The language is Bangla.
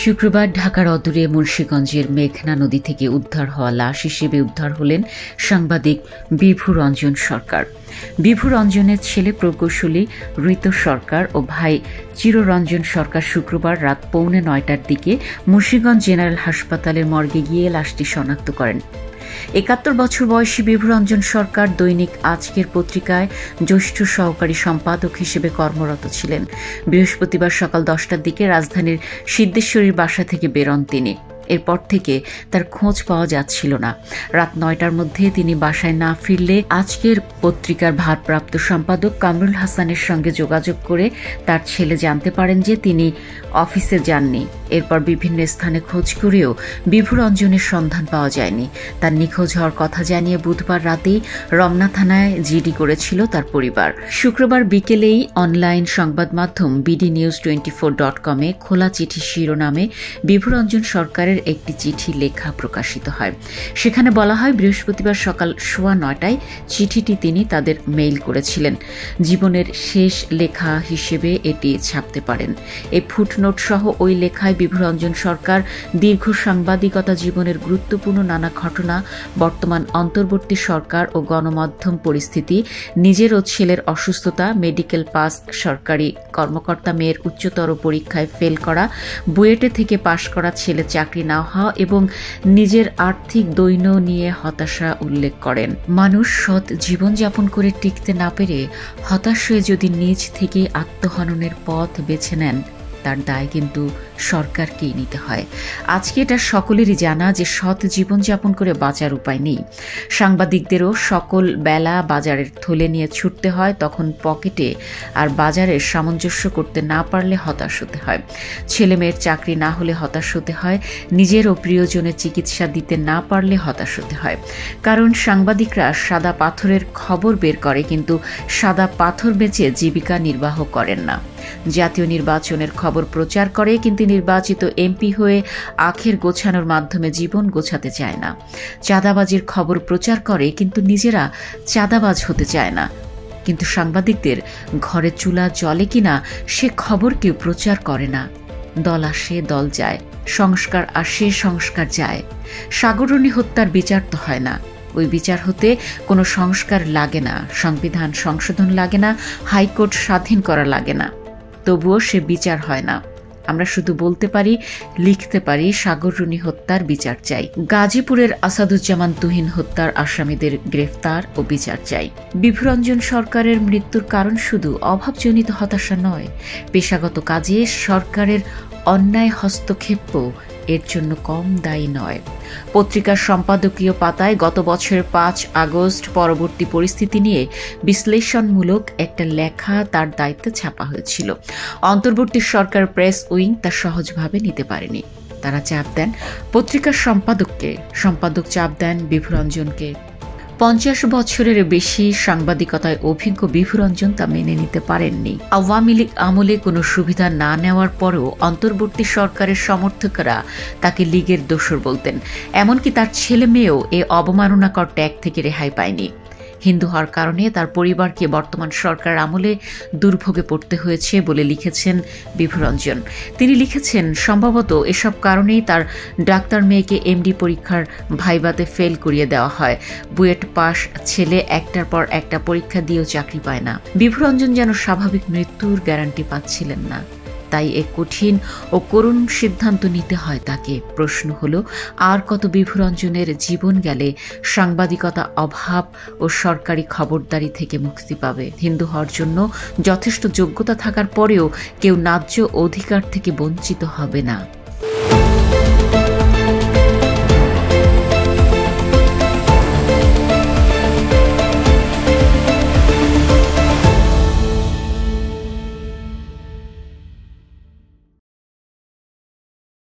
শুক্রবার ঢাকার অদূরে মুন্সিগঞ্জের মেঘনা নদী থেকে উদ্ধার হওয়া লাশ হিসেবে উদ্ধার হলেন সাংবাদিক বিভু রঞ্জন সরকার। বিভু রঞ্জনের ছেলে প্রকৌশলী ঋত সরকার ও ভাই চিররঞ্জন সরকার শুক্রবার রাত 8:45টার দিকে মুন্সিগঞ্জ জেনারেল হাসপাতালের মর্গে গিয়ে লাশটি শনাক্ত করেন। ৭১ বছর বয়সী বিভু রঞ্জন সরকার দৈনিক আজকের পত্রিকায় জ্যেষ্ঠ সহকারী সম্পাদক হিসেবে কর্মরত ছিলেন। বৃহস্পতিবার সকাল 10টার দিকে রাজধানীর সিদ্ধেশ্বরীর বাসা থেকে বেরোন তিনি। এরপর থেকে তার খোঁজ পাওয়া যাচ্ছিল না। রাত 9টার মধ্যে তিনি বাসায় না ফিরলে আজকের পত্রিকার ভারপ্রাপ্ত সম্পাদক কামরুল হাসানের সঙ্গে যোগাযোগ করে তার ছেলে জানতে পারেন যে তিনি অফিসে যাননি। এরপর বিভিন্ন স্থানে খোঁজ করেও বিভু রঞ্জনের সন্ধান পাওয়া যায়নি। তার নিখোঁজ হওয়ার কথা জানিয়ে বুধবার রাতেই রমনা থানায় জিডি করেছিল তার পরিবার। শুক্রবার বিকেলেই অনলাইন সংবাদ মাধ্যম bdnews24.com-এ খোলা চিঠি শিরোনামে বিভু রঞ্জন সরকারের একটি চিঠি লেখা প্রকাশিত হয়। সেখানে বলা হয়, বৃহস্পতিবার সকাল 9:15টায় চিঠিটি তিনি তাদের মেইল করেছিলেন। জীবনের শেষ লেখা হিসেবে এটি ছাপতে পারেন। এই ফুটনোট সহ ওই লেখায় বিভু রঞ্জন সরকার দীর্ঘ সাংবাদিকতা জীবনের গুরুত্বপূর্ণ নানা ঘটনা, বর্তমান অন্তর্বর্তী সরকার ও গণমাধ্যম পরিস্থিতি, নিজের ও ছেলের অসুস্থতা, মেডিকেল পাস, সরকারি কর্মকর্তা মেয়ের উচ্চতর পরীক্ষায় ফেল করা, বুয়েটে থেকে পাশ করা ছেলে চাকরি না হওয়া এবং নিজের আর্থিক দৈন্য নিয়ে হতাশা উল্লেখ করেন। মানুষ সৎ জীবনযাপন করে টিকতে না পেরে হতাশ হয়ে যদি নিজ থেকে আত্মহননের পথ বেছে নেন, তার দায় কিন্তু সরকারকেই নিতে হয়। আজকে এটা সকলেরই জানা যে সৎ জীবনযাপন করে বাঁচার উপায় নেই। সাংবাদিকদেরও সকল বেলা বাজারের থলে নিয়ে ছুটতে হয়, তখন পকেটে আর বাজারের সামঞ্জস্য করতে না পারলে হতাশ হতে হয়। ছেলে মেয়ের চাকরি না হলে হতাশ হতে হয়, নিজের ও প্রিয়জনের চিকিৎসা দিতে না পারলে হতাশ হতে হয়। কারণ সাংবাদিকরা সাদা পাথরের খবর বের করে, কিন্তু সাদা পাথর বেচে জীবিকা নির্বাহ করেন না। জাতীয় নির্বাচনের খবর প্রচার করে, কিন্তু নির্বাচিত এমপি হয়ে আখের গোছানোর মাধ্যমে জীবন গোছাতে চায় না। চাঁদাবাজির খবর প্রচার করে, কিন্তু নিজেরা চাঁদাবাজ হতে চায় না। কিন্তু সাংবাদিকদের ঘরে চুলা জ্বলে কিনা সে খবর কেউ প্রচার করে না। দল আসে, দল যায়, সংস্কার আসে, সংস্কার যায়। সাগররণী হত্যার বিচার তো হয় না। ওই বিচার হতে কোনো সংস্কার লাগে না, সংবিধান সংশোধন লাগে না, হাইকোর্ট স্বাধীন করা লাগে না। তবুও সে বিচার হয় না। আমরা শুধু বলতে পারি, লিখতে পারি, সাগররণী হত্যার বিচার চাই। গাজীপুরের আসাদুজ্জামান তুহিন হত্যার আসামিদের গ্রেফতার ও বিচার চাই। বিভু রঞ্জন সরকারের মৃত্যুর কারণ শুধু অভাবজনিত হতাশা নয়, পেশাগত কাজে সরকারের অন্যায় হস্তক্ষেপও এর জন্য কম দায়ী নয়। পত্রিকার সম্পাদকীয় পাতায় গত বছরের 5 আগস্ট পরবর্তী পরিস্থিতি নিয়ে বিশ্লেষণমূলক একটা লেখা তার দায়িত্বে ছাপা হয়েছিল। অন্তর্বর্তী সরকার প্রেস উইং তা সহজভাবে নিতে পারেনি। তারা চাপ দেন পত্রিকার সম্পাদককে, সম্পাদক চাপ দেন বিভু রঞ্জনকে। 50 বছরের বেশি সাংবাদিকতায় অভিজ্ঞ বিভু রঞ্জন তা মেনে নিতে পারেননি। আওয়ামী লীগ আমলে কোনো সুবিধা না নেওয়ার পরেও অন্তর্বর্তী সরকারের সমর্থকরা তাকে লীগের দোসর বলতেন। এমনকি তার ছেলে মেয়েও এ অবমাননাকর ট্যাগ থেকে রেহাই পায়নি। হিন্দু হওয়ার কারণে তার পরিবারকে বর্তমান সরকার আমলে দুর্ভোগে পড়তে হয়েছে বলে লিখেছেন বিভু রঞ্জন। তিনি লিখেছেন, সম্ভবত এসব কারণেই তার ডাক্তার মেয়েকে এমডি পরীক্ষার ভাইভাতে ফেল করিয়ে দেওয়া হয়। বুয়েট পাস ছেলে একটার পর একটা পরীক্ষা দিয়েও চাকরি পায় না। বিভু রঞ্জন যেন স্বাভাবিক মৃত্যুর গ্যারান্টি পাচ্ছিলেন না। তাই এক কঠিন ও করুণ সিদ্ধান্ত নিতে হয় তাকে। প্রশ্ন হলো, আর কত বিভু রঞ্জনের জীবন গেলে সাংবাদিকতা অভাব ও সরকারি খবরদারি থেকে মুক্তি পাবে? হিন্দু হওয়ার জন্য যথেষ্ট যোগ্যতা থাকার পরেও কেউ ন্যায্য অধিকার থেকে বঞ্চিত হবে না।